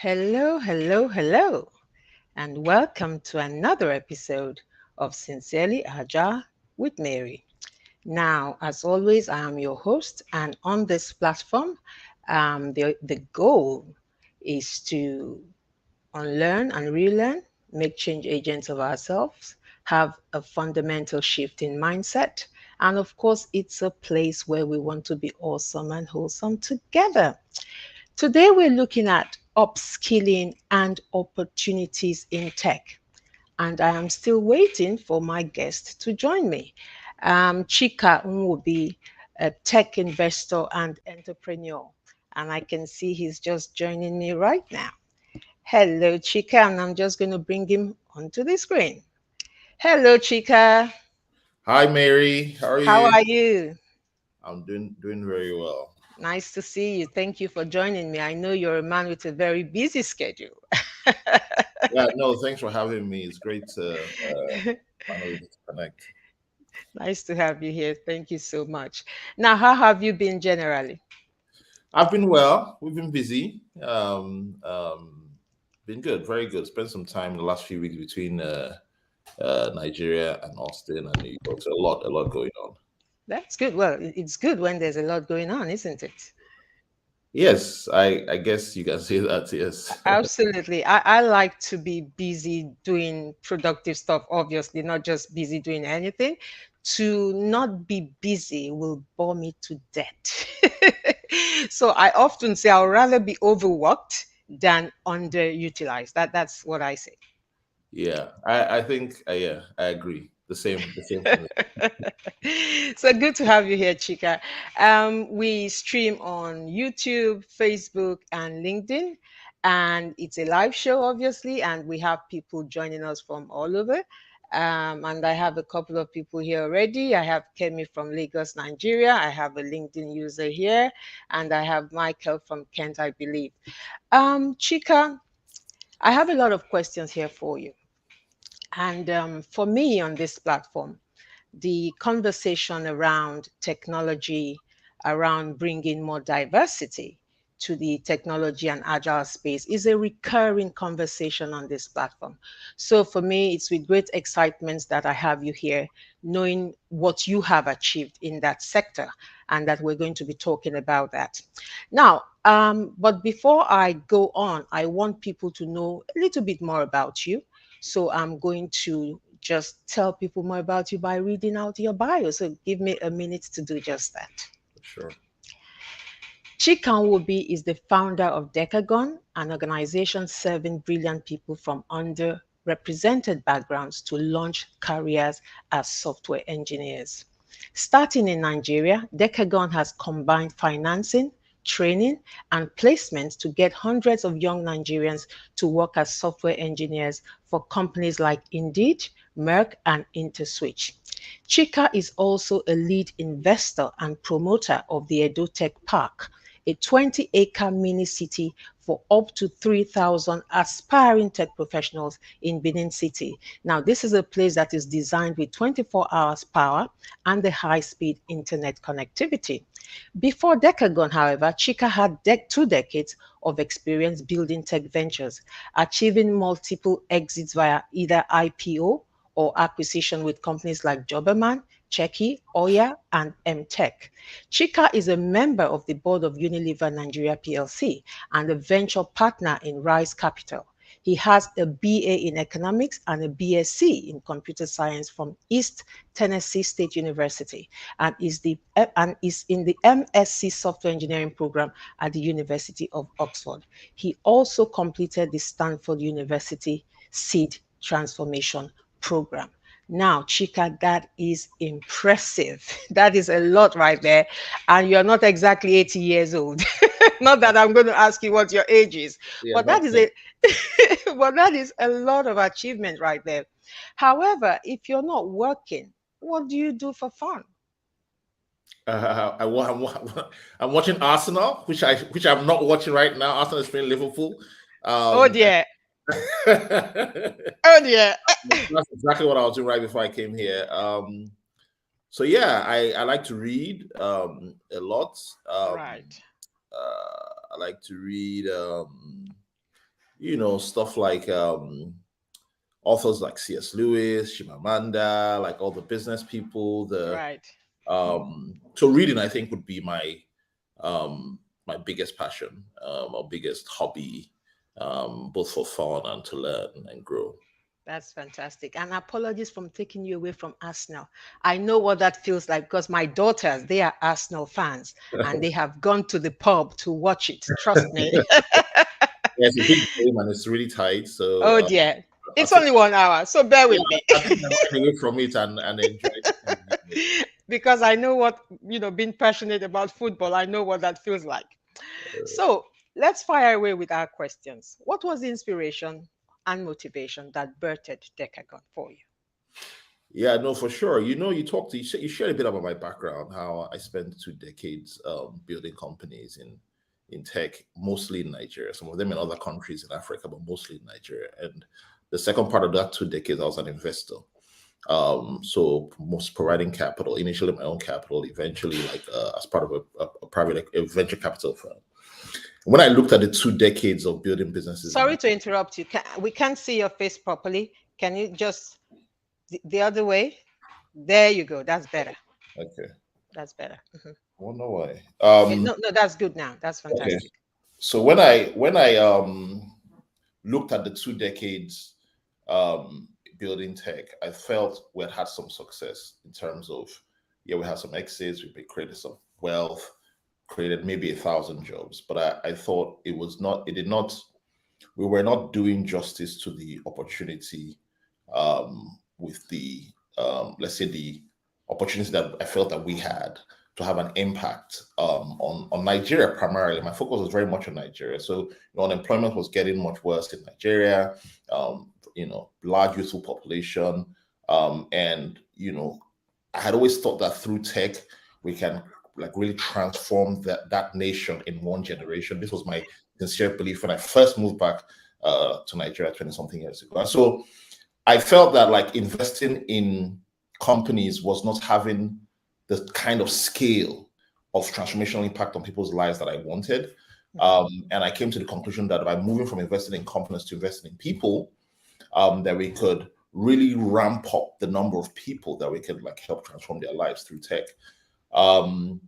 Hello, hello, hello, and welcome to another episode of Sincerely Agile with Mary. Now, as always, I am your host, and on this platform, the goal is to unlearn and relearn, make change agents of ourselves, have a fundamental shift in mindset, and of course, it's a place where we want to be awesome and wholesome together. Today, we're looking at upskilling and opportunities in tech. And I am still waiting for my guest to join me. Chika Nwobi, a tech investor and entrepreneur. And I can see he's just joining me right now. Hello, Chika, and I'm just going to bring him onto the screen. Hello, Chika. Hi Mary, how are How you? are you? I'm doing very well. Nice to see you. Thank you for joining me. I know you're a man with a very busy schedule. Yeah, no, thanks for having me. It's great to finally get to connect. Nice to have you here. Thank you so much. Now, how have you been generally? I've been well. We've been busy. Been good, very good. Spent some time in the last few weeks between Nigeria and Austin and New York. So a lot going on. That's good. Well, it's good when there's a lot going on, isn't it? Yes, I guess you can say that. Yes. Absolutely. I like to be busy doing productive stuff, obviously, not just busy doing anything. To not be busy will bore me to death. So I often say I'd rather be overworked than underutilized. That's what I say. Yeah, I think yeah, I agree. The same for me. So good to have you here, Chika. We stream on YouTube, Facebook, and LinkedIn, and it's a live show, obviously, and we have people joining us from all over. And I have a couple of people here already. I have Kemi from Lagos, Nigeria. I have a LinkedIn user here, and I have Michael from Kent, I believe. Chika, I have a lot of questions here for you. And for me on this platform, the conversation around technology, around bringing more diversity to the technology and agile space is a recurring conversation on this platform. So for me, it's with great excitement that I have you here, knowing what you have achieved in that sector and that we're going to be talking about that. Now, but before I go on, I want people to know a little bit more about you. So I'm going to just tell people more about you by reading out your bio. So give me a minute to do just that. Sure. Chika Nwobi is the founder of Decagon, an organization serving brilliant people from underrepresented backgrounds to launch careers as software engineers. Starting in Nigeria, Decagon has combined financing, training, and placements to get hundreds of young Nigerians to work as software engineers for companies like Indeed, Merck, and InterSwitch. Chika is also a lead investor and promoter of the Edo Tech Park, a 20-acre mini city for up to 3,000 aspiring tech professionals in Benin City. Now, this is a place that is designed with 24 hours power and the high-speed internet connectivity. Before Decagon, however, Chika had 2 decades of experience building tech ventures, achieving multiple exits via either IPO or acquisition with companies like Jobberman, Checky, Oya, and MTech. Chika is a member of the board of Unilever Nigeria PLC and a venture partner in Rise Capital. He has a BA in economics and a BSc in computer science from East Tennessee State University and is in the MSc Software Engineering program at the University of Oxford. He also completed the Stanford University Seed Transformation program. Now, Chika, that is impressive. That is a lot right there. And you're not exactly 80 years old. Not that I'm going to ask you what your age is, Yeah, but that not is yet. a but that is a lot of achievement right there. However, if you're not working, what do you do for fun? I'm watching Arsenal, which I'm not watching right now. Arsenal is playing Liverpool. Oh Um, dear. that's Oh dear. exactly what I was doing right before I came here. So yeah, I like to read a lot. Right. I like to read. stuff like authors like C.S. Lewis, Chimamanda, like all the business people. Right. So reading, I think, would be my biggest passion, or biggest hobby, both for fun and to learn and grow. That's fantastic. And apologies from taking you away from Arsenal. I know what that feels like because my daughters, they are Arsenal fans and they have gone to the pub to watch it. Trust me. Yeah, it's a big game and it's really tight. So Oh dear. I It's think, only 1 hour, so bear yeah, with me. I think I'm running away from it and enjoy it. Because I know what, being passionate about football, I know what that feels like. So let's fire away with our questions. What was the inspiration and motivation that birthed Decagon for you? Yeah, no, for sure. You shared a bit about my background, how I spent 2 decades building companies in tech, mostly in Nigeria. Some of them in other countries in Africa, but mostly in Nigeria. And the second part of that 2 decades, I was an investor. So most providing capital, initially my own capital, eventually like as part of a private like, a venture capital firm. When I looked at the 2 decades of building businesses in Sorry to interrupt you. We can't see your face properly. Can you just the other way? There you go. That's better. okay, That's better. Mhm. I wonder why. No, no, that's good now. That's Okay. fantastic. So when I looked at the 2 decades building tech, I felt we had some success in terms of, yeah, we had some exits, we created some wealth, created maybe 1,000 jobs, but I thought it did not, we were not doing justice to the opportunity, with the let's say the opportunity that I felt that we had to have an impact on Nigeria primarily. My focus was very much on Nigeria. So unemployment was getting much worse in Nigeria. Large youthful population, and I had always thought that through tech we can like really transform that nation in one generation. This was my sincere belief when I first moved back to Nigeria 20 something years ago. And so I felt that like investing in companies was not having the kind of scale of transformational impact on people's lives that I wanted. And I came to the conclusion that by moving from investing in companies to investing in people, that we could really ramp up the number of people that we could like help transform their lives through tech. Um,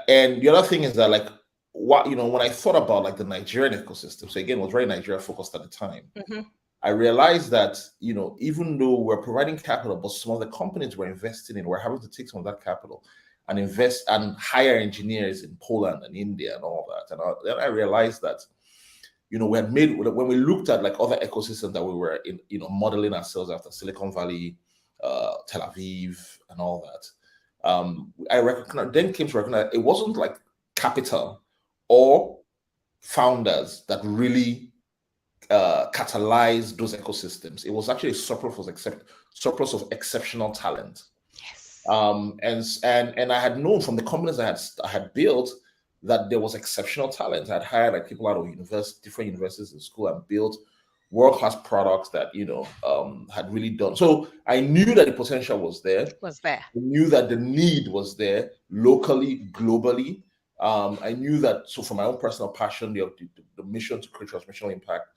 and the other thing is that like when I thought about like the Nigerian ecosystem, so again, it was very Nigeria focused at the time. Mhm. I realized that, even though we're providing capital, but some of the companies we're investing in, we're having to take some of that capital and invest and hire engineers in Poland and India and all that. And then I realized that, we had made, when we looked at like other ecosystems that we were in, modeling ourselves after Silicon Valley, Tel Aviv, and all that. I then came to recognize it wasn't like capital or founders that really catalyze those ecosystems. It was actually a surplus of exceptional talent. Yes. And I had known from the companies I had built that there was exceptional talent. I had hired like people out of different universities in school, and built world-class products that had really done. So I knew that the potential was there. Was there. I knew that the need was there locally, globally. I knew that. So, for my own personal passion, the mission to create transformational impact,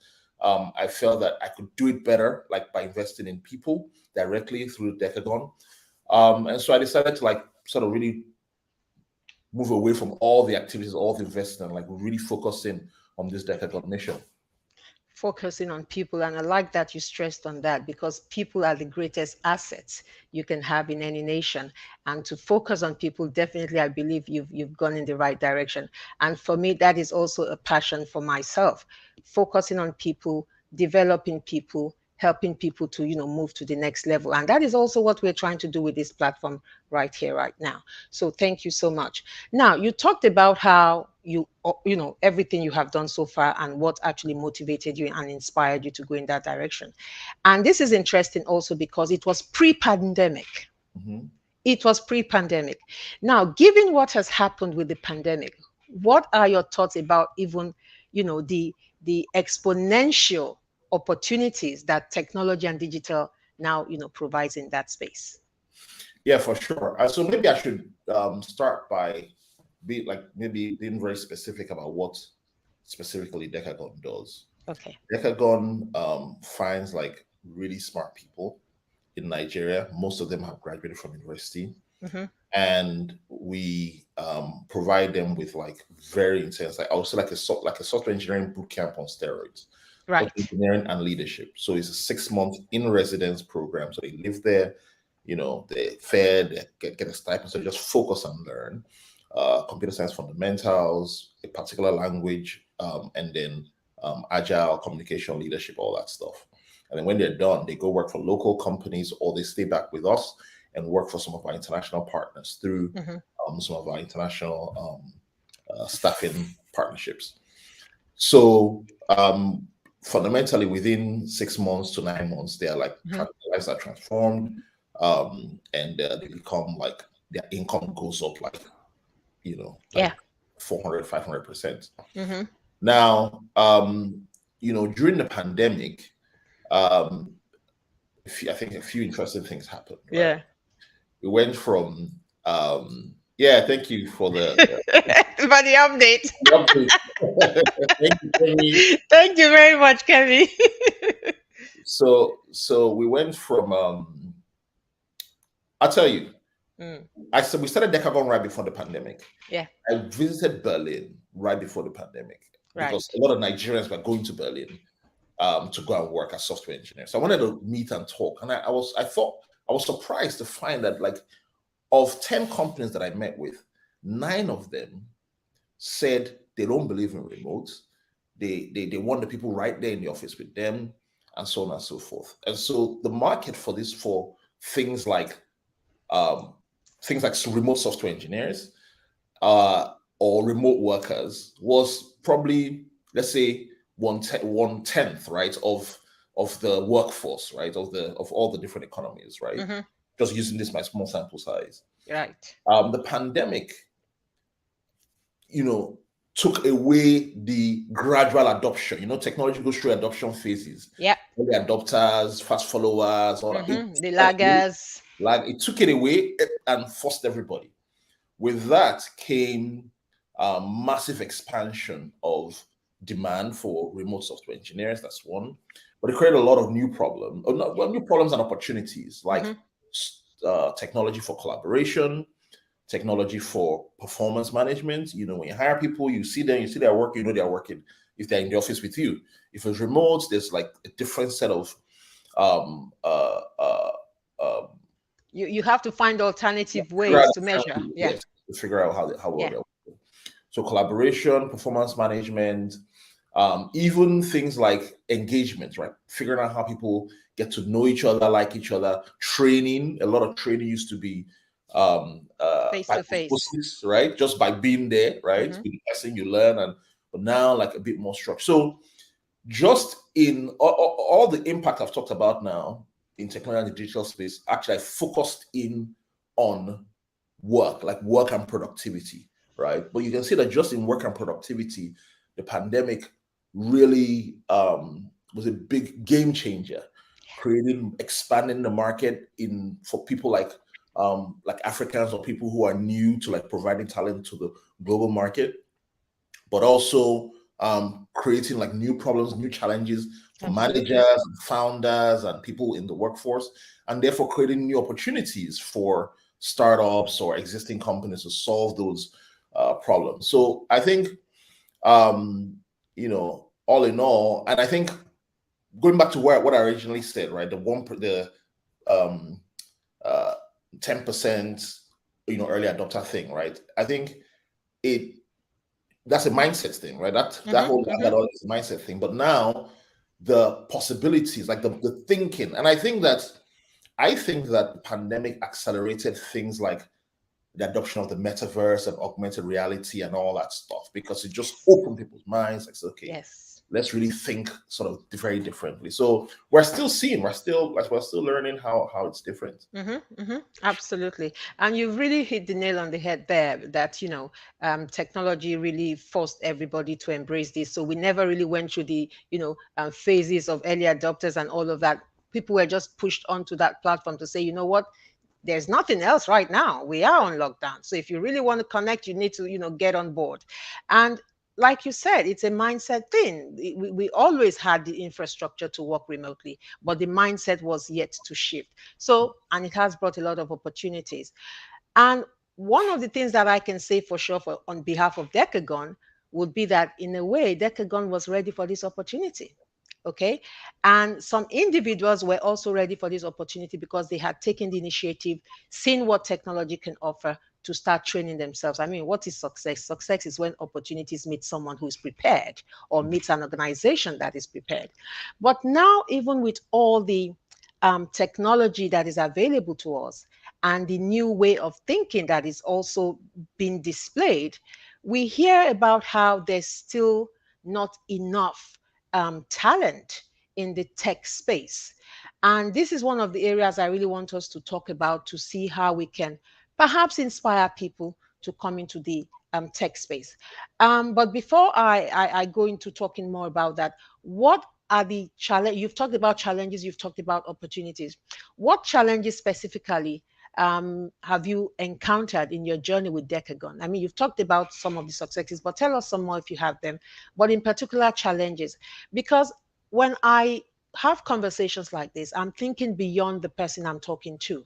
I felt that I could do it better, like by investing in people directly through Decagon. And so I decided to like sort of really move away from all the activities, all the investment, like really focusing on this Decagon mission. Focusing on people, and I like that you stressed on that, because people are the greatest assets you can have in any nation, and to focus on people, definitely I believe you've gone in the right direction. And for me, that is also a passion for myself, focusing on people, developing people, helping people to move to the next level. And that is also what we're trying to do with this platform right here, right now. So thank you so much. Now, you talked about how everything you have done so far and what actually motivated you and inspired you to go in that direction. And this is interesting also because it was pre-pandemic. Mhm. It was pre-pandemic. Now, given what has happened with the pandemic, what are your thoughts about even the exponential opportunities that technology and digital now provides in that space? Yeah, for sure. So maybe I should start by maybe being very specific about what specifically Decagon does. Okay. Decagon finds like really smart people in Nigeria. Most of them have graduated from university, Mm-hmm. and we provide them with like very intense, like I would say like like a software engineering boot camp on steroids, software Right. engineering and leadership. So it's a 6 month in residence program. So they live there, they fed, they get a stipend, so just focus and learn computer science fundamentals, a particular language, and then agile communication, leadership, all that stuff. And then when they're done, they go work for local companies or they stay back with us and work for some of our international partners through Mm-hmm. some of our international staffing partnerships. So fundamentally, within 6 months to 9 months, they are like Mm-hmm. their lives are transformed, and they become like their income goes up like Yeah. 400, 500%. Mm-hmm. Now, during the pandemic, um, I think a few interesting things happened, right? Yeah. We went from yeah, thank you for For the update. the update. Thank you, Kenny. Thank you very much, Kevin. So we went from I'll tell you, Mm, I said we started Decagon right before the pandemic. yeah. I visited Berlin right before the pandemic because Right. a lot of Nigerians were going to Berlin to go and work as software engineers. So I wanted to meet and talk. And I thought I was surprised to find that like of 10 companies that I met with, 9 of them said they don't believe in remote. They want the people right there in the office with them, and so on and so forth. And so the market for this for things like um, remote software engineers uh, or remote workers was probably, let's say, one tenth, right, of the workforce, right, of all the different economies, right. Mm-hmm. Just using this my small sample size. Right. The pandemic, you know, took away the gradual adoption. Technology goes through adoption phases. Yeah. Early adopters, fast followers, all that. Mm-hmm. The laggers. Like it took it away and forced everybody. With that came massive expansion of demand for remote software engineers. That's one. But it created a lot of new problems, Yeah. new problems and opportunities, like Mm-hmm. technology for collaboration, technology for performance management. When you hire people, you see them, you see their work, you know they're working if they're in the office with you. If it's remote, there's like a different set of um, uh, uh, um, You have to find alternative figure out ways to measure. Yeah. yes, to figure out how well Yeah. they're working. So collaboration, performance management, even things like engagement, right? Figuring out how people get to know each other, like each other. Training, a lot of training used to be Face by to face. osmosis, right? Just by being there, right? Mm-hmm. With the person you learn, but now like a bit more structured. So just in all the impact I've talked about now in technology and the digital space, actually I focused in on work, like work and productivity, right? But you can see that just in work and productivity, the pandemic really was a big game changer, creating, expanding the market in for people like Africans or people who are new to like providing talent to the global market, but also creating like new problems, new challenges for Absolutely. managers and founders and people in the workforce, and therefore creating new opportunities for startups or existing companies to solve those problems. So I think, all in all, and I think going back to what I originally said, right, the um, uh, 10%, early adopter thing, right? I think it that's a mindset thing, right? That Mm-hmm. whole Mm-hmm. that all is a mindset thing. But now the possibilities, like the thinking, and I think that the pandemic accelerated things like the adoption of the metaverse and augmented reality and all that stuff because it just Yes. opened people's minds. Like, okay, Yes. let's really think sort of very differently. So we're still learning how it's different. Mm-hmm, mm-hmm, absolutely. And you've really hit the nail on the head there that, technology really forced everybody to embrace this. So we never really went through the, phases of early adopters and all of that. People were just pushed onto that platform to say, you know what, there's nothing else right now. We are on lockdown. So if you really want to connect, you need to, get on board. And like you said, it's a mindset thing. We always had the infrastructure to work remotely, but the mindset was yet to shift. So, and it has brought a lot of opportunities. And one of the things that I can say for sure for on behalf of Decagon would be that in a way, Decagon was ready for this opportunity. Okay. And some individuals were also ready for this opportunity because they had taken the initiative, seen what technology can offer to start training themselves. I mean, what is success? Success is when opportunities meet someone who is prepared or meets an organization that is prepared. But now, even with all the technology that is available to us and the new way of thinking that is also being displayed, we hear about how there's still not enough talent in the tech space. And this is one of the areas I really want us to talk about to see how we can perhaps inspire people to come into the tech space. But before I go into talking more about that, what are the challenge? You've talked about challenges, you've talked about opportunities. What challenges specifically have you encountered in your journey with Decagon? I mean, you've talked about some of the successes, but tell us some more if you have them. But in particular, challenges, because when I have conversations like this, I'm thinking beyond the person I'm talking to.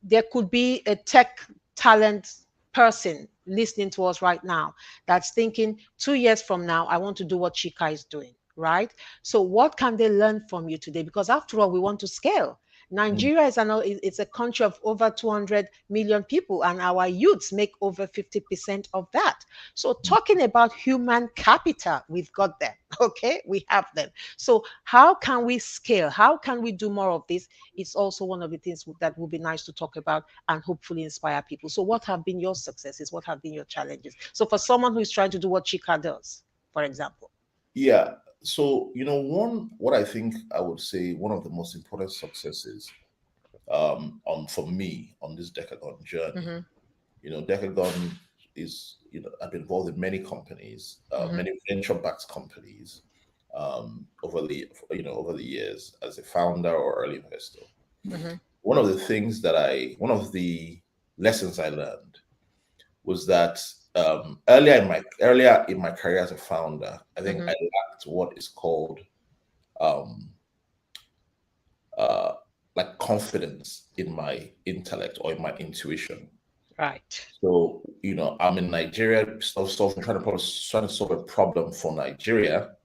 There could be a tech talent person listening to us right now that's thinking 2 years from now, I want to do what Chika is doing, right? So, what can they learn from you today? Because after all, we want to scale. Mm. Nigeria is it's a country of over 200 million people, and our youths make over 50% of that. So, talking about human capital, we've got them. Okay, we have them. So, how can we scale? How can we do more of this? It's also one of the things that would be nice to talk about and hopefully inspire people. So, what have been your successes? What have been your challenges? So, for someone who is trying to do what Chika does, for example. Yeah. So, what I think I would say one of the most important successes on for me on this Decagon journey. Mm-hmm, Decagon is, I've been involved in many companies, mm-hmm, many venture-backed companies over the years as a founder or early investor. mm-hmm, One of the lessons I learned was that earlier in my career as a founder, I think mm-hmm. I lacked what is called um, uh, like confidence in my intellect or in my intuition. Right. So, I'm in Nigeria, trying to solve a problem for Nigeria,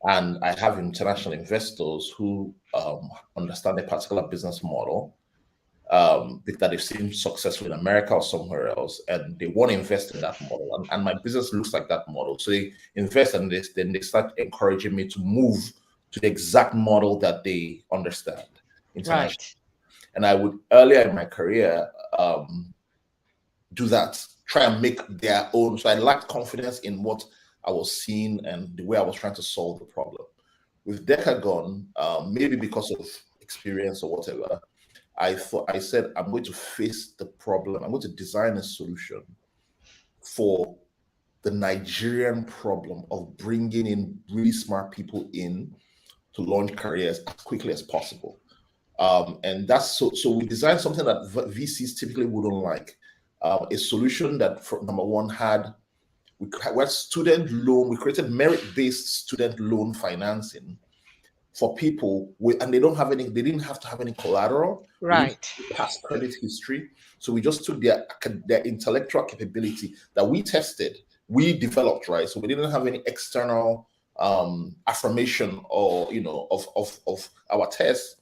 and I have international investors who understand a particular business model that they've seen successful in America or somewhere else, and they want to invest in that model. And my business looks like that model, so they invest in this. Then they start encouraging me to move to the exact model that they understand internationally. Right. And I would earlier in my career do that, try and make their own. So I lacked confidence in what I was seeing and the way I was trying to solve the problem. With Decagon, maybe because of experience or whatever, I said I'm going to face the problem. I'm going to design a solution for the Nigerian problem of bringing in really smart people in to launch careers as quickly as possible. And that's so we designed something that VCs typically wouldn't like. A solution that, for number one, we had student loan. We created merit-based student loan financing for people and they didn't have to have any collateral. They didn't Right. have past credit history. So we just took their intellectual capability that we tested, we developed, right? So we didn't have any external affirmation or of our tests.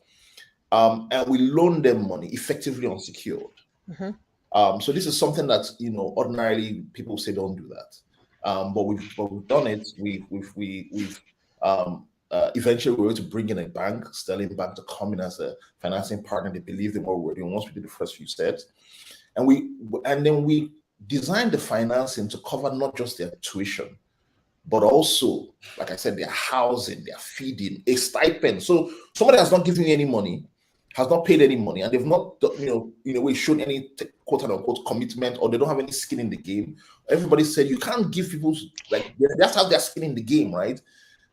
And we loaned them money effectively unsecured. Mm-hmm. So this is something that ordinarily people say don't do that, but we've done it. We've eventually we were able to bring in a bank, Sterling Bank, to come in as a financing partner. They believed in what we were doing once we did the first few steps, and then we designed the financing to cover not just their tuition, but also, like I said, their housing, their feeding, a stipend. So somebody has not given you any money, has not paid any money, and they've not, in a way, shown any quote unquote commitment, or they don't have any skin in the game. Everybody said you can't give people they have to have their skin in the game, right?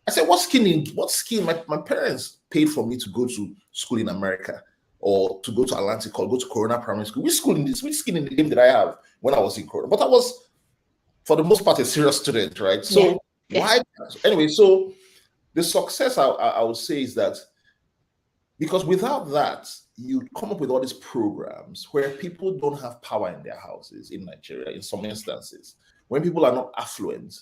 I said, what skin? My parents paid for me to go to school in America or to go to Atlantic or go to Corona Primary School. Which skin in the game did I have when I was in Corona? But I was for the most part a serious student, right? Yeah. So Yeah. why anyway? So the success I would say is that because without that, you come up with all these programs where people don't have power in their houses in Nigeria, in some instances, when people are not affluent,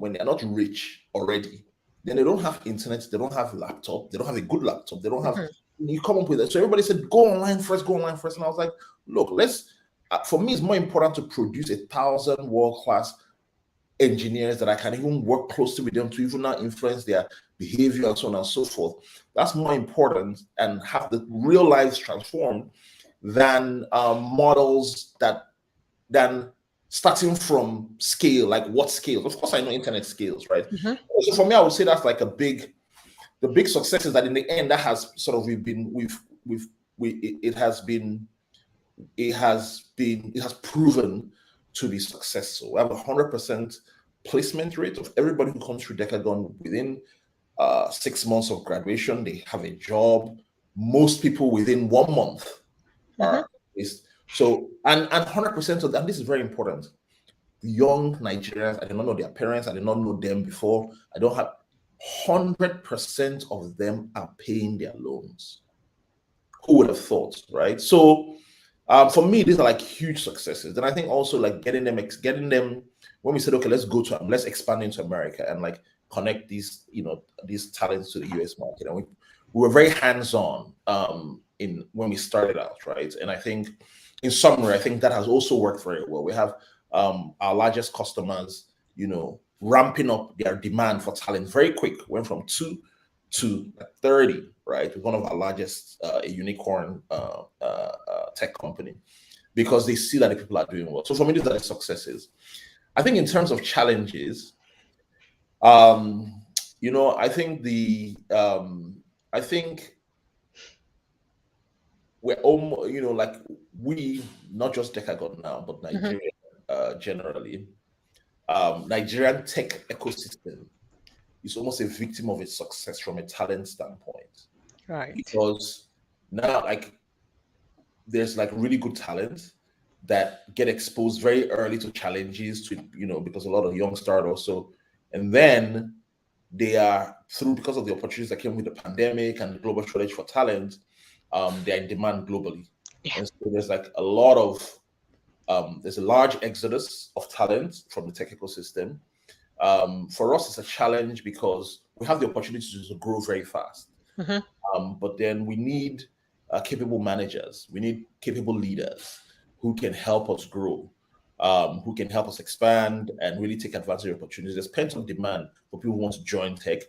when they're not rich already, then they don't have internet, they don't have laptop, they don't have a good laptop, they don't have, Mhm. you come up with it. So everybody said, go online first, go online first. And I was like, look, for me, it's more important to produce 1,000 world class engineers that I can even work closely with them to even now influence their behavior and so on and so forth. That's more important and have the real lives transformed than models than starting from scale, like what scales. Of course, I know internet scales, right? Mhm. So for me, I would say that's like the big success is that in the end, that has sort of it has been it has proven to be successful. We have 100% placement rate of everybody who comes through Decagon within 6 months of graduation. They have a job. Most people within 1 month Mhm. are placed. So and 100% of that. And this is very important. The young Nigerians, I did not know their parents. I did not know them before. I don't have 100% of them are paying their loans. Who would have thought, right? So for me, these are like huge successes. Then I think also like getting them when we said, okay, let's expand into America and like connect these talents to the US market. And we were very hands-on in when we started out, right? And I think in summary, I think that has also worked very well. We have our largest customers, ramping up their demand for talent very quick, went from 2 to 30, right? One of our largest a unicorn tech company because they see that the people are doing well. So for me, these are the successes. I think in terms of challenges, um, I think I think we're almost, like we, not just Decagon now, but Mhm. Nigeria generally, Nigerian tech ecosystem is almost a victim of its success from a talent standpoint Right. because now like there's like really good talent that get exposed very early to challenges to because a lot of young start also, and then they are through because of the opportunities that came with the pandemic and the global shortage for talent. They're in demand globally, Yeah. and so there's like a lot of there's a large exodus of talent from the tech ecosystem. For us it's a challenge because we have the opportunity to grow very fast, Mhm. but then we need capable managers. We need capable leaders who can help us grow, who can help us expand and really take advantage of opportunities. There's plenty of demand for people who want to join tech,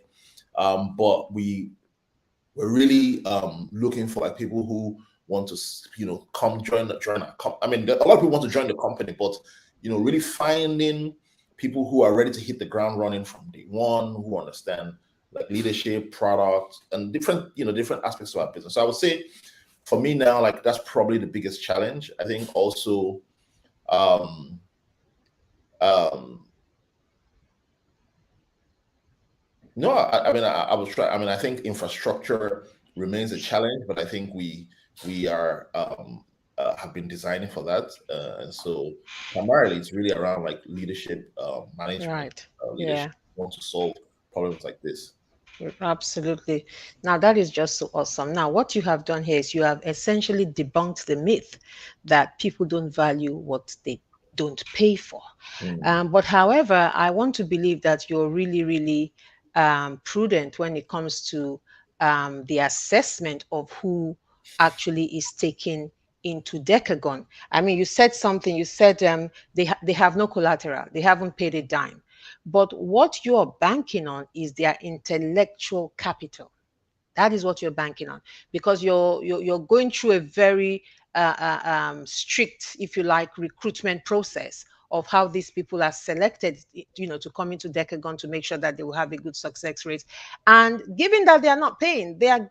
but we're really looking for like people who want to, come join our I mean, a lot of people want to join the company, but really finding people who are ready to hit the ground running from day one, who understand like leadership, product, and different aspects of our business. So I would say, for me now, like that's probably the biggest challenge. I think also, um, um, no, I mean, I was trying. I mean, I think infrastructure remains a challenge, but I think we are have been designing for that, and so primarily it's really around like leadership, management, Right. leadership Yeah. want to solve problems like this. Absolutely. Now, that is just so awesome. Now, what you have done here is you have essentially debunked the myth that people don't value what they don't pay for. Mm, But however, I want to believe that you're really, really prudent when it comes to the assessment of who actually is taking into Decagon. I mean, you said something, you said they have no collateral, they haven't paid a dime. But what you're banking on is their intellectual capital. That is what you're banking on because you're going through a very strict, if you like, recruitment process of how these people are selected, to come into Decagon to make sure that they will have a good success rate. And given that they are not paying, they are,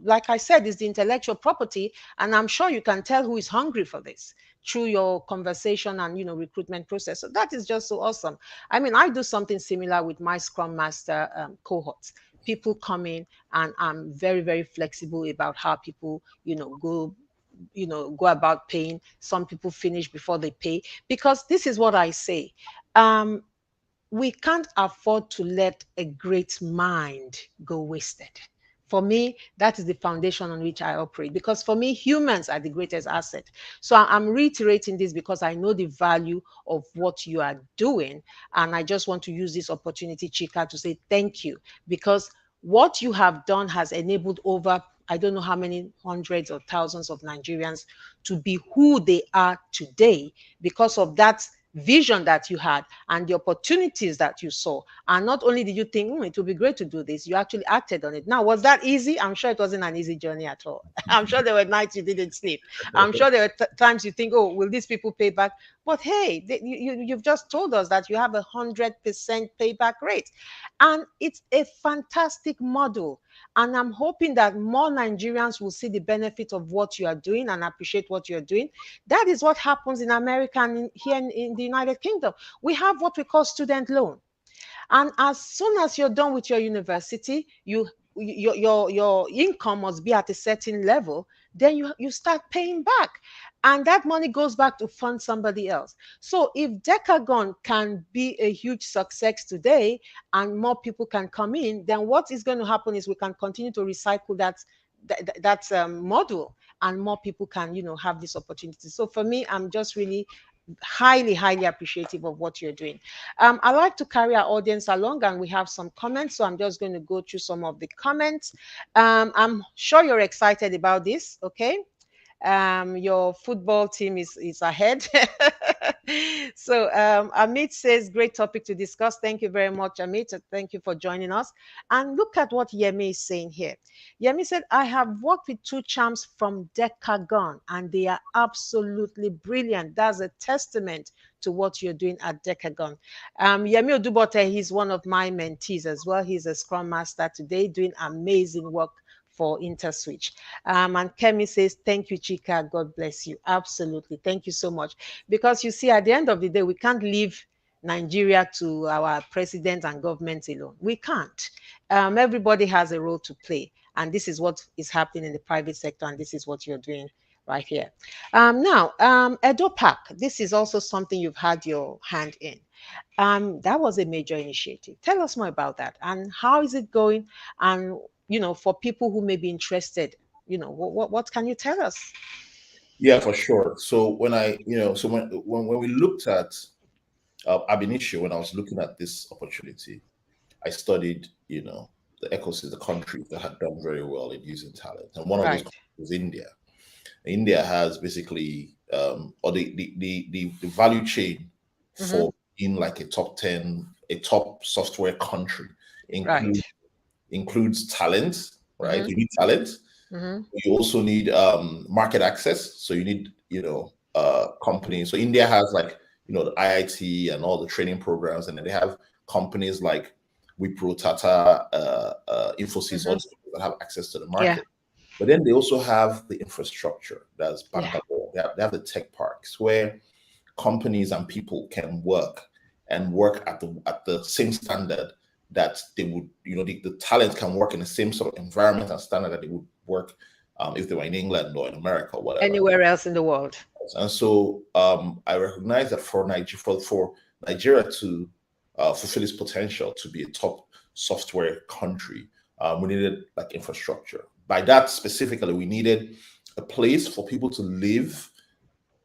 like I said, is the intellectual property. And I'm sure you can tell who is hungry for this through your conversation and, recruitment process. So that is just so awesome. I mean, I do something similar with my Scrum Master cohorts. People come in and I'm very, very flexible about how people, go go about paying. Some people finish before they pay, because this is what I say. Um, we can't afford to let a great mind go wasted. For me, that is the foundation on which I operate, because for me, humans are the greatest asset. So I'm reiterating this because I know the value of what you are doing. And I just want to use this opportunity, Chika, to say thank you, because what you have done has enabled over, I don't know how many hundreds or thousands of Nigerians to be who they are today because of that vision that you had and the opportunities that you saw. And not only did you think, it would be great to do this, you actually acted on it. Now, was that easy? I'm sure it wasn't an easy journey at all. I'm sure there were nights you didn't sleep. I'm sure there were times you think, oh, will these people pay back? But hey, you've just told us that you have 100% payback rate. And it's a fantastic model. And I'm hoping that more Nigerians will see the benefit of what you are doing and appreciate what you're doing. That is what happens in America and here in the United Kingdom. We have what we call student loan. And as soon as you're done with your university, your income must be at a certain level. Then you start paying back, and that money goes back to fund somebody else. So if Decagon can be a huge success today and more people can come in, then what is going to happen is we can continue to recycle that model, and more people can have this opportunity. So for me, I'm just really highly appreciative of what you're doing. I like to carry our audience along, and we have some comments, so I'm just going to go through some of the comments. I'm sure you're excited about this. Okay, your football team is ahead. So Amit says, great topic to discuss. Thank you very much, Amit. Thank you for joining us. And look at what Yemi is saying here. Yemi said, I have worked with two champs from Decagon, and they are absolutely brilliant. That's a testament to what you're doing at Decagon. Yemi Odubote, he's one of my mentees as well. He's a Scrum Master today, doing amazing work for InterSwitch. And Kemi says, thank you, Chika. God bless you. Absolutely. Thank you so much. Because you see, at the end of the day, we can't leave Nigeria to our president and government alone. We can't. Everybody has a role to play. And this is what is happening in the private sector. And this is what you're doing right here. Now, Edo Park, this is also something you've had your hand in. That was a major initiative. Tell us more about that, and how is it going? And for people who may be interested, what can you tell us? Yeah, for sure. So when I, so when we looked at ab initio, when I was looking at this opportunity, I studied, the ecosystem, the countries that had done very well in using talent, and one of those Right. countries was India. India has basically, or the value chain Mm-hmm. for being like a top 10, a top software country Right. includes talent, right? Mm-hmm. You need talent. Mm-hmm. You also need market access. So you need, companies. So India has like, the IIT and all the training programs, and then they have companies like Wipro, Tata, Infosys, all Mm-hmm. these people that have access to the Yeah. market. But then they also have the infrastructure. That's Yeah. Bangalore. They have the tech parks where companies and people can work at the same standard that they would, the talent can work in the same sort of environment and standard that they would work if they were in England or in America or whatever. Anywhere else in the world. And so I recognize that for Nigeria to fulfill its potential to be a top software country, we needed like infrastructure. By that specifically, we needed a place for people to live.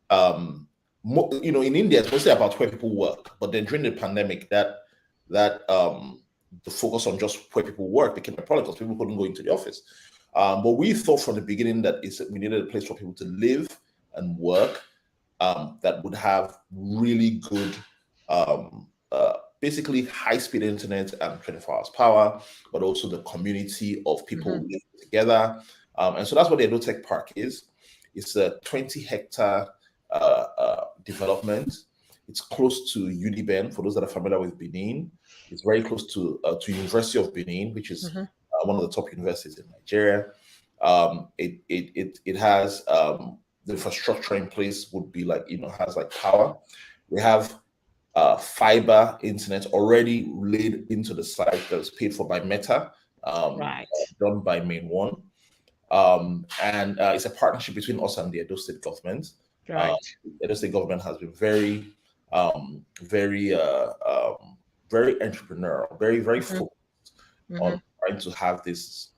In India, it's mostly about where people work. But then during the pandemic, that the focus on just where people work became a problem because people couldn't go into the office. But we thought from the beginning that we needed a place for people to live and work that would have really good, basically high-speed internet and 24 hours power, but also the community of people Mm-hmm. living together. And so that's what the Edo Tech Park is. It's a 20-hectare development. It's close to UDBN, for those that are familiar with Benin. It's very close to University of Benin, which is Mm-hmm. one of the top universities in Nigeria. It has the infrastructure in place would be like, has like power. We have fiber internet already laid into the site that was paid for by Meta, Right. done by Main One. And it's a partnership between us and the Edo State government. Uh, Right. Edo State government has been very, very entrepreneurial, very Mm-hmm. focused Mm-hmm. on trying to have this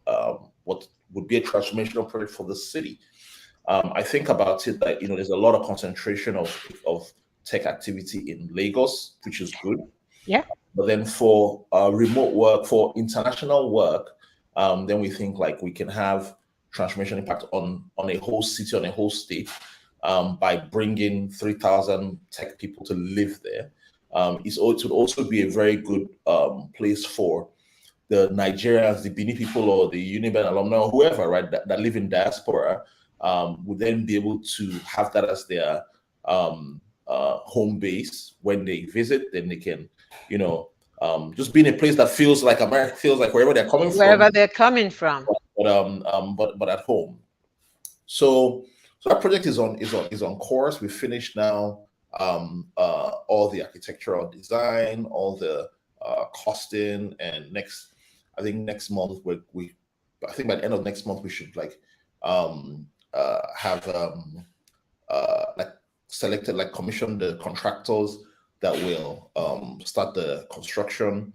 what would be a transformational project for the city. I think about it that there's a lot of concentration of tech activity in Lagos, which is good. Yeah. But then for remote work, for international work, then we think like we can have transformation impact on a whole city, on a whole state, by bringing 3,000 tech people to live there. It would also be a very good place for the Nigerians, the Benin people, or the Uniben alumni, or whoever, right, that live in diaspora, would then be able to have that as their home base when they visit. Then they can, you know, just be in a place that feels like America, feels like wherever they're coming from, Wherever they're coming from. but at home. So that project is on course. We finished now all the architectural design, all the costing, and I think next month I think by the end of next month we should like have like selected, like commission the contractors that will start the construction.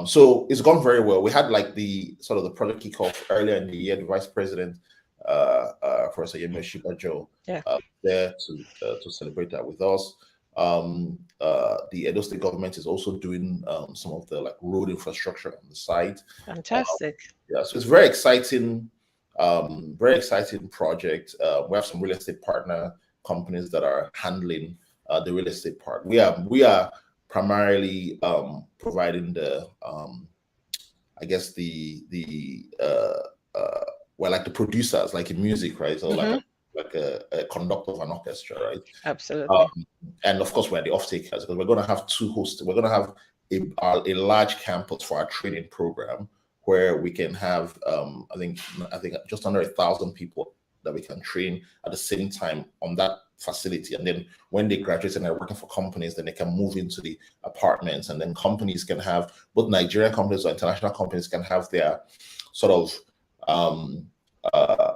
So it's gone very well. We had like the sort of the project kickoff earlier in the year. The vice president, Professor Yemi Shibajo, Yeah. there to celebrate that with us. The Edo State government is also doing some of the like road infrastructure on the site. Fantastic. Yeah, so it's very exciting project. We have some real estate partner companies that are handling the real estate part. We are primarily providing the I guess well, like the producers, like in music, right? So like Mm-hmm. a conductor of an orchestra, right? Absolutely. Um, and of course, we're the off takers because we're going to have two hosts. We're going to have a large campus for our training program where we can have, I think just under 1,000 people that we can train at the same time on that facility. And then when they graduate and they're working for companies, then they can move into the apartments, and then companies can have, both Nigerian companies or international companies can have their sort of um, uh,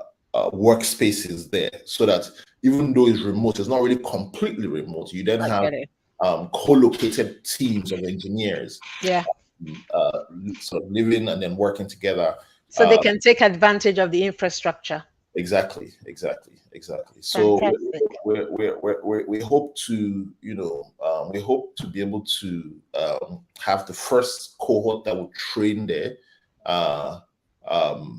workspaces there, so that even though it's remote, it's not really completely remote. You then I have get it. co-located teams of engineers, Yeah. uh, sort of living and then working together. So they Uh, can take advantage of the infrastructure. exactly. So Fantastic. we hope to, we hope to be able to have the first cohort that will train there, uh,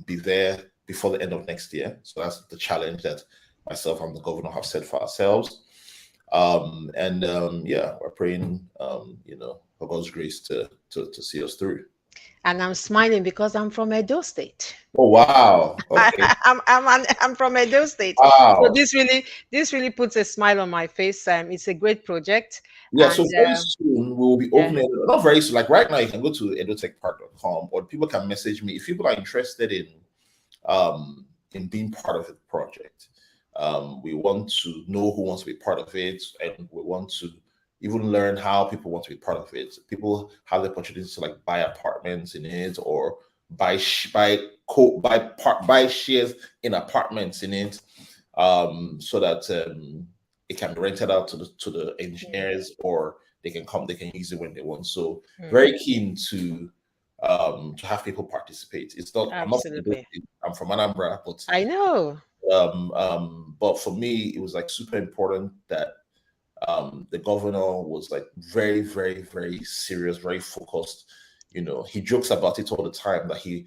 be there before the end of next year. So that's the challenge that myself and the governor have set for ourselves. And yeah, we're praying, for God's grace to see us through. And I'm smiling because I'm from Edo State. Oh wow! Okay, I'm from Edo State. So wow. this really puts a smile on my face. It's a great project, Yeah, and so very soon we will be yeah, opening, not very soon, like right now you can go to edutechpark.com, or people can message me if people are interested in being part of the project. We want to know who wants to be part of it, and we want to even learn how people want to be part of it. People have the opportunity to like buy apartments in it, or buy shares in apartments in it, so that it can be rented out to the mm, engineers, or they can use it when they want. So mm, very keen to have people participate. I'm not from Edo absolutely. State, I'm from Anambra, I know. but for me it was like super important that the governor was like very, very, very serious, very focused. He jokes about it all the time that he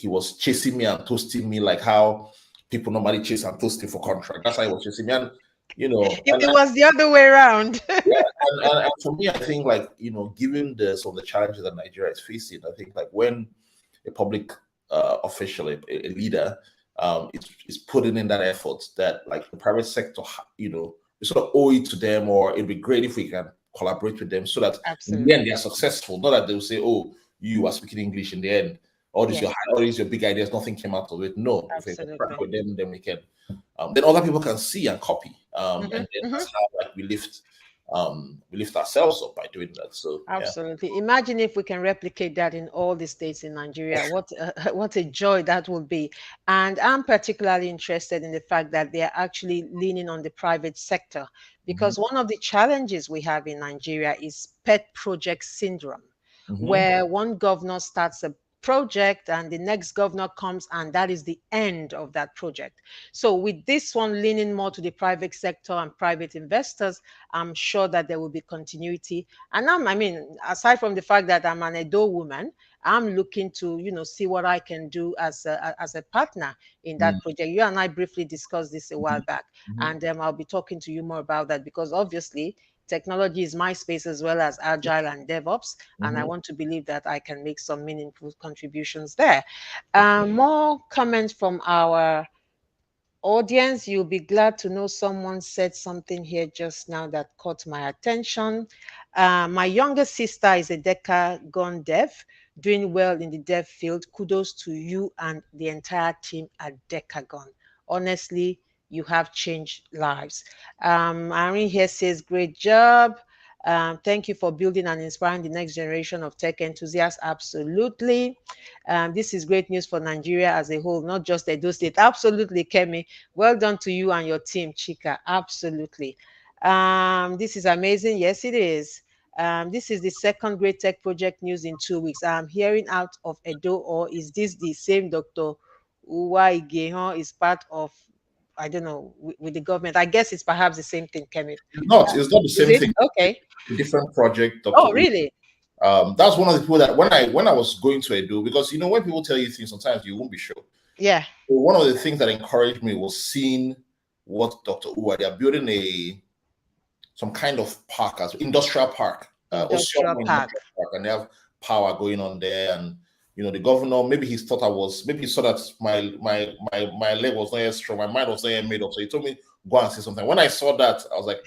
was chasing me and toasting me like how people normally chase and toast you for contract. That's how he was chasing me, and you know, It, and it was the other way around. yeah, and for me, I think like given some of the challenges that Nigeria is facing, I think like when a public official, a leader, is putting in that effort, that like the private sector, we sort of owe it to them, or it'd be great if we can collaborate with them so that in the end Absolutely. they are successful. Not that they'll say, "Oh, you are speaking English." In the end, Yes, all these your big ideas, nothing came out of it. No, if we can partner absolutely. with them, then we can. Then other people can see and copy, and Hmm. then Hmm. that's how like we lift. we lift ourselves up by doing that. So yeah. Absolutely. Imagine if we can replicate that in all the states in Nigeria. What what a joy that would be. And I'm particularly interested in the fact that they are actually leaning on the private sector, Hmm. because one of the challenges we have in Nigeria is pet project syndrome, Hmm. where one governor starts a project and the next governor comes and that is the end of that project. So with this one leaning more to the private sector and private investors, I'm sure that there will be continuity. And I mean, aside from the fact that I'm an Edo woman, I'm looking to, see what I can do as a partner in that project. You and I briefly discussed this a while back, Hmm. and I'll be talking to you more about that, because obviously technology is my space as well as Agile and DevOps, and I Hmm. want to believe that I can make some meaningful contributions there. More comments from our audience. You'll be glad to know someone said something here just now that caught my attention. My younger sister is a Decagon dev, doing well in the dev field. Kudos to you and the entire team at Decagon. Honestly, you have changed lives. Irene here says, great job. Thank you for building and inspiring the next generation of tech enthusiasts. Absolutely. This is great news for Nigeria as a whole, not just Edo State. Absolutely, Kemi. Well done to you and your team, Chika. Absolutely. This is amazing. Yes, it is. This is the second great tech project news in 2 weeks. I'm hearing out of Edo, or is this the same Dr. Uwa Igeho is part of, I don't know, with the government? I guess it's perhaps the same thing, Kemi. It's not the Is same it? thing. Okay. A different project, Dr. Oh, U. really? That's one of the people that when I was going to Edo, because when people tell you things, sometimes you won't be sure. Yeah. So one of the things that encouraged me was seeing what Dr. Uwa, they are building some kind of park, as industrial park, Industrial Osio park. industrial park, and they have power going on there. And the governor, maybe he thought maybe he saw that my leg was not yet strong, my mind was not yet made up. So he told me go and say something. When I saw that, I was like,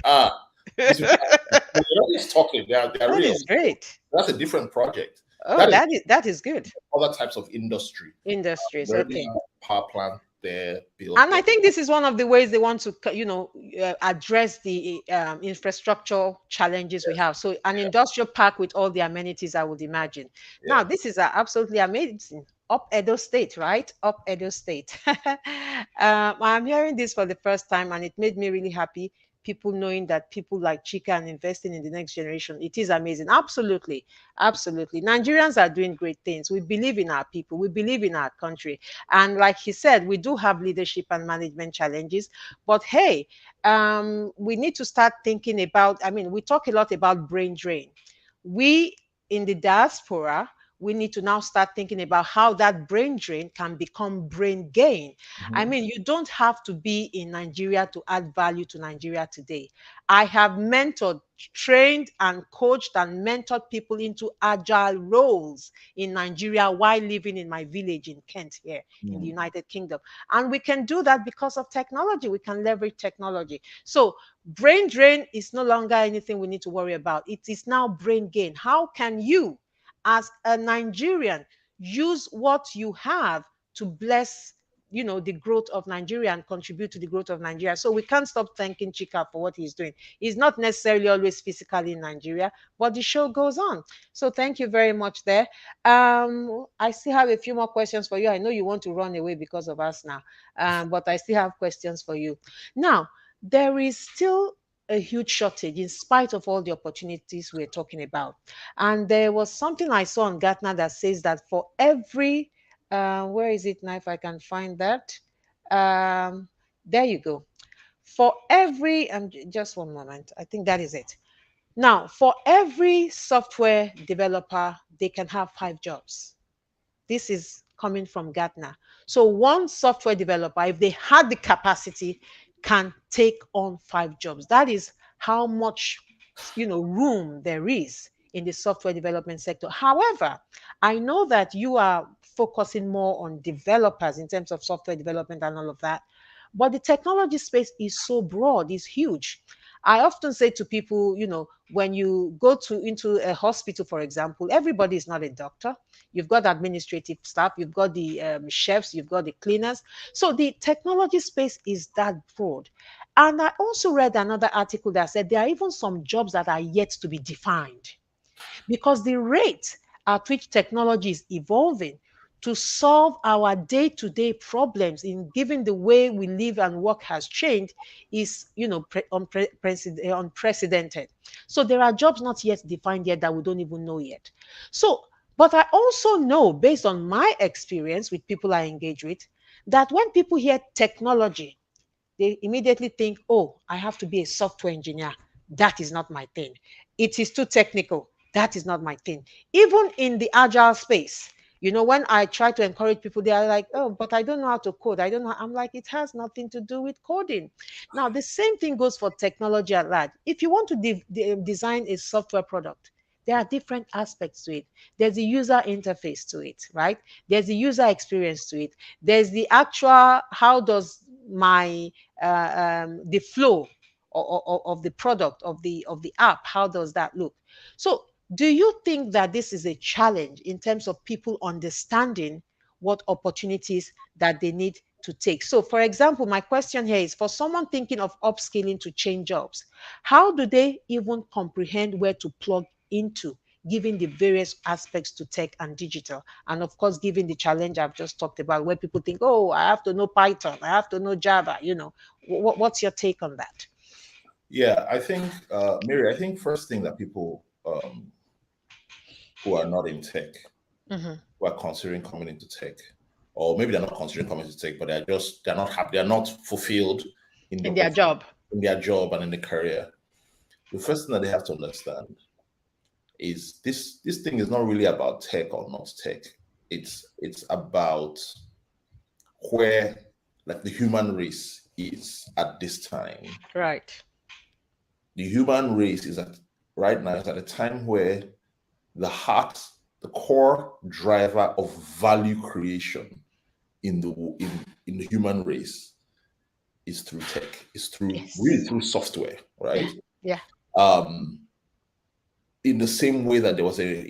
these people they're not just talking, they're That real. is great. That's a different project. Oh, That is that is good. other types of industry. Industries. They already Okay. have power plant there built And I there. think this is one of the ways they want to, address the infrastructure challenges we Yes, have. So, an industrial park with all the amenities, I would imagine. yeah. Now, this is absolutely amazing. Up Edo State, right? Up Edo State. I'm hearing this for the first time, and it made me really happy. People knowing that people like Chika and investing in the next generation, it is amazing. Absolutely, absolutely. Nigerians are doing great things. We believe in our people. We believe in our country. And like he said, we do have leadership and management challenges. But hey, we need to start thinking about, I mean, we talk a lot about brain drain. We in the diaspora, we need to now start thinking about how that brain drain can become brain gain. I Mhm. mean, you don't have to be in Nigeria to add value to Nigeria today. I have mentored, trained, and coached and mentored people into agile roles in Nigeria while living in my village in Kent here in the Mm. United Kingdom. And we can do that because of technology. We can leverage technology. So, brain drain is no longer anything we need to worry about. It is now brain gain. How can you, as a Nigerian, use what you have to bless the growth of Nigeria and contribute to the growth of Nigeria? So we can't stop thanking Chika for what he's doing. He's not necessarily always physically in Nigeria, but the show goes on. So thank you very much there. I still have a few more questions for you. I know you want to run away because of us now, but I still have questions for you. Now, there is still a huge shortage in spite of all the opportunities we're talking about. And there was something I saw on Gartner that says that for every, where is it now, if I can find that? Um, there you go. For every, just one moment, I think that is it. Now, for every software developer, they can have 5 jobs. This is coming from Gartner. So one software developer, if they had the capacity, can take on 5 jobs. That is how much room there is in the software development sector. However, I know that you are focusing more on developers in terms of software development and all of that. But the technology space is so broad, it's huge. I often say to people, when you go into a hospital, for example, everybody is not a doctor. You've got administrative staff, you've got the chefs, you've got the cleaners. So the technology space is that broad. And I also read another article that said there are even some jobs that are yet to be defined because the rate at which technology is evolving to solve our day-to-day problems in given the way we live and work has changed is unprecedented. So there are jobs not yet defined yet that we don't even know yet. So but I also know based on my experience with people I engage with that when people hear technology they immediately think, oh, I have to be a software engineer. That is not my thing. It is too technical. That is not my thing. Even in the agile space, when I try to encourage people, they are like, oh, but I don't know how to code. I don't know. I'm like, it has nothing to do with coding. Now, the same thing goes for technology at large. If you want to design a software product, there are different aspects to it. There's a user interface to it, right? There's a user experience to it. There's the actual how does my the flow of the product of the app, how does that look? So do you think that this is a challenge in terms of people understanding what opportunities that they need to take? So for example, my question here is for someone thinking of upskilling to change jobs, how do they even comprehend where to plug into given the various aspects to tech and digital, and of course given the challenge I've just talked about where people think, oh, I have to know Python, I have to know Java. What's your take on that? Yeah, I think, Mary, I think first thing that people who are not in tech, Hmm. who are considering coming into tech, or maybe they're not considering coming into tech, but they're not happy, they're not fulfilled in In their the job. in their job and in the career. The first thing that they have to understand is this thing is not really about tech or not tech. It's about where like the human race is at this time. Right. The human race is at right now is at a time where the heart, the core driver of value creation in the human race is through tech, is through really Yes. through software, Yeah. right? Yeah. Um, in the same way that there was a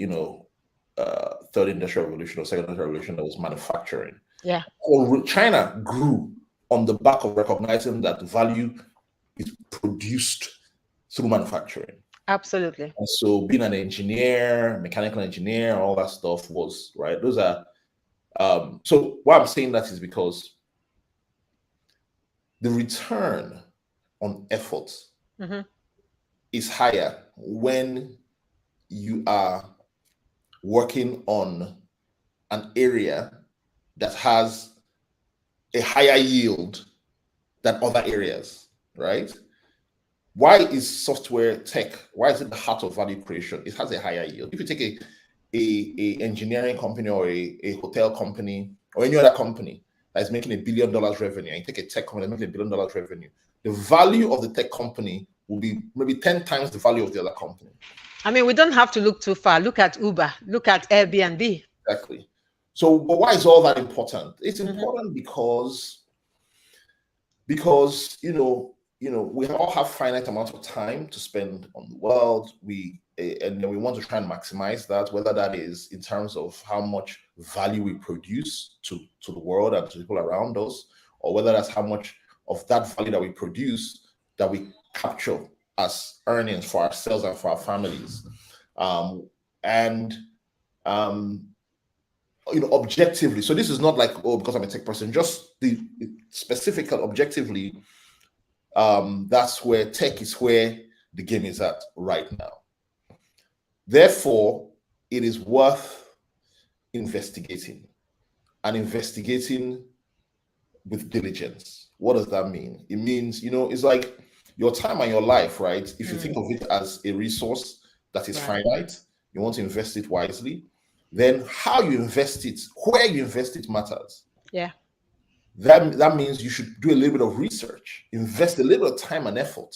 third industrial revolution or second industrial revolution that was manufacturing. Yeah. Or China grew on the back of recognizing that value is produced through manufacturing. Absolutely. And so being an engineer, mechanical engineer, all that stuff was right. Those are so why I'm saying that is because the return on effort Hmm. is higher when you are working on an area that has a higher yield than other areas, right? Why is software tech? Why is it the heart of value creation? It has a higher yield. If you take a engineering company or a hotel company or any other company that is making $1 billion revenue, and you take a tech company that's making $1 billion revenue, the value of the tech company will be maybe 10 times the value of the other company. I mean, we don't have to look too far. Look at Uber, look at Airbnb. Exactly. So, but why is all that important? It's Hmm. important because we all have finite amount of time to spend on the world. And then we want to try and maximize that, whether that is in terms of how much value we produce to the world and to people around us, or whether that's how much of that value that we produce that we capture as earnings for ourselves and for our families. And um, objectively, so this is not like, oh, because I'm a tech person, just the specific objectively, that's where tech is where the game is at right now. Therefore, it is worth investigating and investigating with diligence. What does that mean? It means, it's like your time and your life, right? If you think Mm, of it as a resource that is right. finite, you want to invest it wisely, then how you invest it, where you invest it matters. Yeah. That means you should do a little bit of research, invest a little bit of time and effort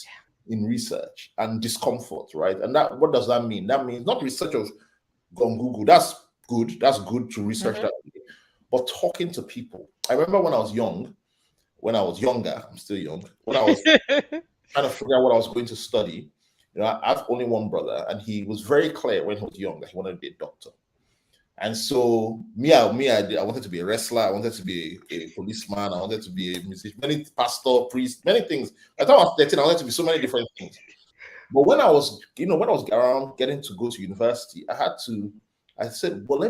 in research and discomfort, right? And that what does that mean? That means not research of on Google. That's good. That's good to research Hmm. that, but talking to people. I remember when I was young, when I was younger, I'm still young, when I was trying to figure out what I was going to study. I have only one brother, and he was very clear when he was young that he wanted to be a doctor. And so I wanted to be a wrestler. I wanted to be a policeman. I wanted to be a musician, many pastor, priest, many things. By the time I was 13, I wanted to be so many different things. But when I was, when I was around getting to go to university, I said, well,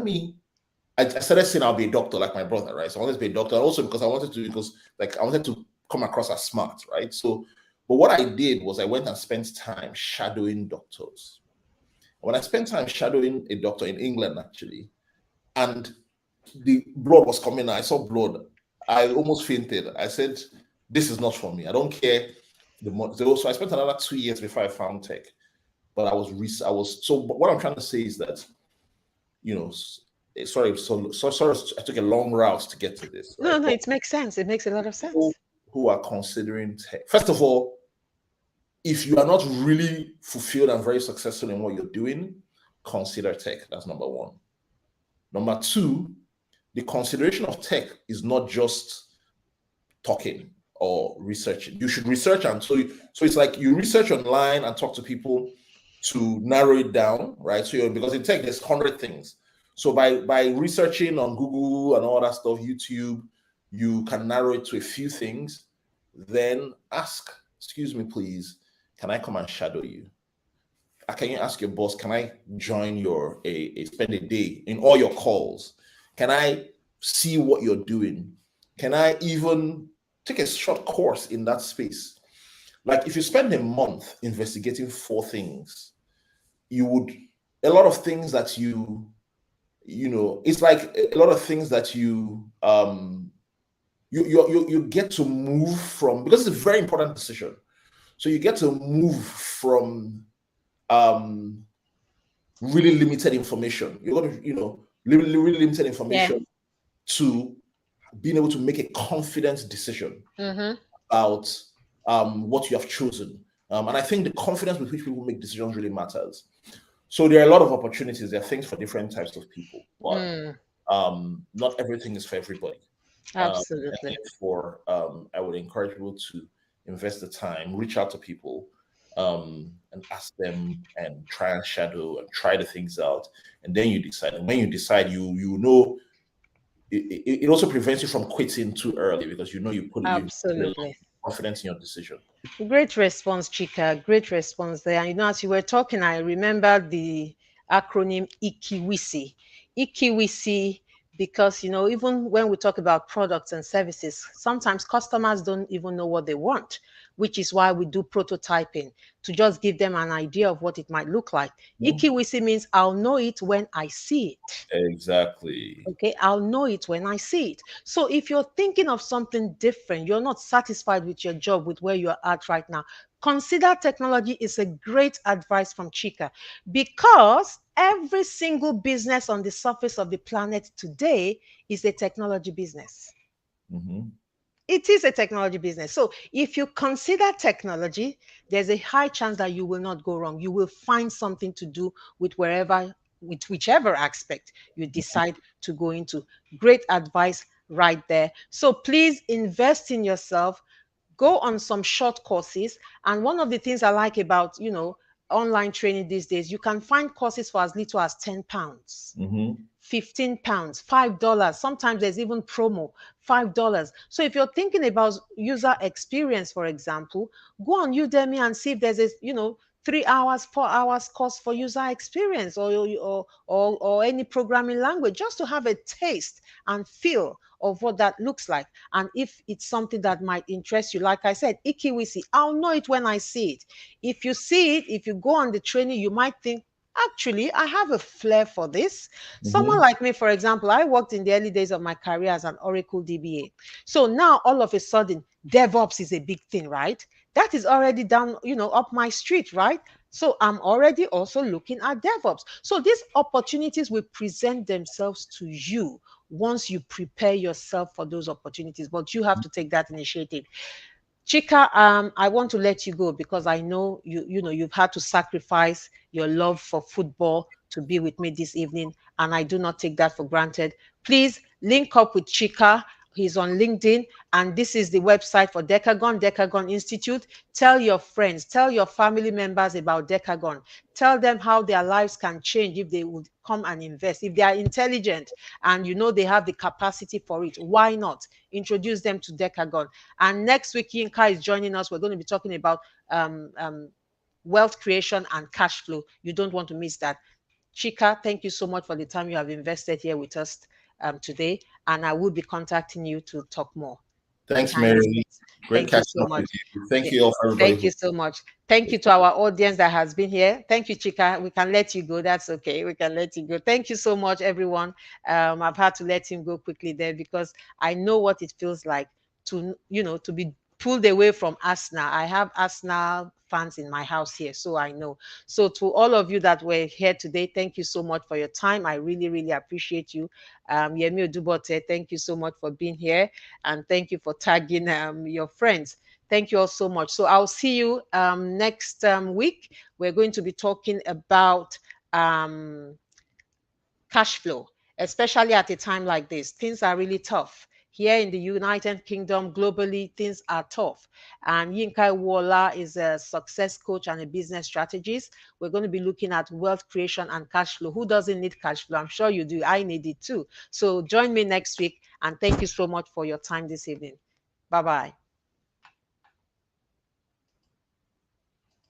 I started saying I'll be a doctor like my brother, right? So I wanted to be a doctor. Also because I wanted to come across as smart, right? So, but what I did was I went and spent time shadowing doctors. When I spent time shadowing a doctor in England, actually, and the blood was coming out, I saw blood. I almost fainted. I said, this is not for me. I don't care the money. So I spent another 2 years before I found tech. But but what I'm trying to say is that, sorry, I took a long route to get to this, No, right? no, But it makes sense. It makes a lot of people sense. who are considering tech, first of all, if you are not really fulfilled and very successful in what you're doing, consider tech. That's number one. Number two, the consideration of tech is not just talking or researching. You should research, and so it's like you research online and talk to people to narrow it down, right? So because in tech there's 100 things. So by researching on Google and all that stuff, YouTube, you can narrow it to a few things. Then ask, excuse me, please, can I come and shadow you? Can you ask your boss, can I join spend a day in all your calls? Can I see what you're doing? Can I even take a short course in that space? Like if you spend a month investigating 4 things, you would a lot of things that it's like a lot of things that you get to move from, because it's a very important decision. So you get to move from um really limited information. You're going to, really limited Yeah. information to being able to make a confident decision Mm-hmm. about what you have chosen. And I think the confidence with which people make decisions really matters. So there are a lot of opportunities. There are things for different types of people, but Mm, not everything is for everybody. And absolutely. therefore, I would encourage people to invest the time, reach out to people, and ask them, and try and shadow and try the things out, and then you decide. And when you decide, it also prevents you from quitting too early, because you put a lot Absolutely. of confidence in your decision. Great response, Chika. Great response there. And as you were talking, I remember the acronym IKIWISI. IKIWISI, because even when we talk about products and services, sometimes customers don't even know what they want, which is why we do prototyping to just give them an idea of what it might look like. Mhm. IKIWISI means I'll know it when I see it. Exactly. Okay, I'll know it when I see it. So if you're thinking of something different, you're not satisfied with your job, with where you're at right now, consider technology. Is a great advice from Chika, because every single business on the surface of the planet today is a technology business. Hmm. It is a technology business. So if you consider technology, there's a high chance that you will not go wrong. You will find something to do with whichever aspect you decide to go into. Great advice right there. So please invest in yourself, go on some short courses. And one of the things I like about, online training these days, you can find courses for as little as £10. Hmm. £15, $5. Sometimes there's even promo, $5. So if you're thinking about user experience, for example, go on Udemy and see if there's a 3 hours, 4 hours course for user experience, or any programming language, just to have a taste and feel of what that looks like. And if it's something that might interest you, like I said, Ikiwisi, I'll know it when I see it. If you see it, if you go on the training, you might think, actually, I have a flair for this. Someone Hmm. like me, for example, I worked in the early days of my career as an Oracle DBA. So now all of a sudden, DevOps is a big thing, right? That is already down, up my street, right? So I'm already also looking at DevOps. So these opportunities will present themselves to you once you prepare yourself for those opportunities. But you have to take that initiative. Chika, I want to let you go because I know you've had to sacrifice your love for football to be with me this evening, and I do not take that for granted. Please link up with Chika He's on LinkedIn, and this is the website for Decagon, Decagon Institute. Tell your friends, tell your family members about Decagon. Tell them how their lives can change if they would come and invest. If they are intelligent and you know they have the capacity for it, why not introduce them to Decagon? And next week, Yinka is joining us. We're going to be talking about um, um, wealth creation and cash flow. You don't want to miss that. Chika, thank you so much for the time you have invested here with us today. And I will be contacting you to talk more Thanks, behind the Mary. scenes. Great Thank you catching so up much. with you. Thank Yeah. you all for everybody Thank who. you so much. Thank you to our audience that has been here. Thank you, Chika. We can let you go. That's okay. We can let you go. Thank you so much, everyone. I've had to let him go quickly there because I know what it feels like to, to be pulled away from Arsenal. I have Arsenal fans in my house here, so I know. So to all of you that were here today, thank you so much for your time. I really, really appreciate you. Yemi Odubote, thank you so much for being here, and thank you for tagging your friends. Thank you all so much. So I'll see you next week. We're going to be talking about cash flow, especially at a time like this. Things are really tough. Here in the United Kingdom, globally, things are tough. And Yinka Wola is a success coach and a business strategist. We're going to be looking at wealth creation and cash flow. Who doesn't need cash flow? I'm sure you do. I need it too. So join me next week. And thank you so much for your time this evening. Bye bye.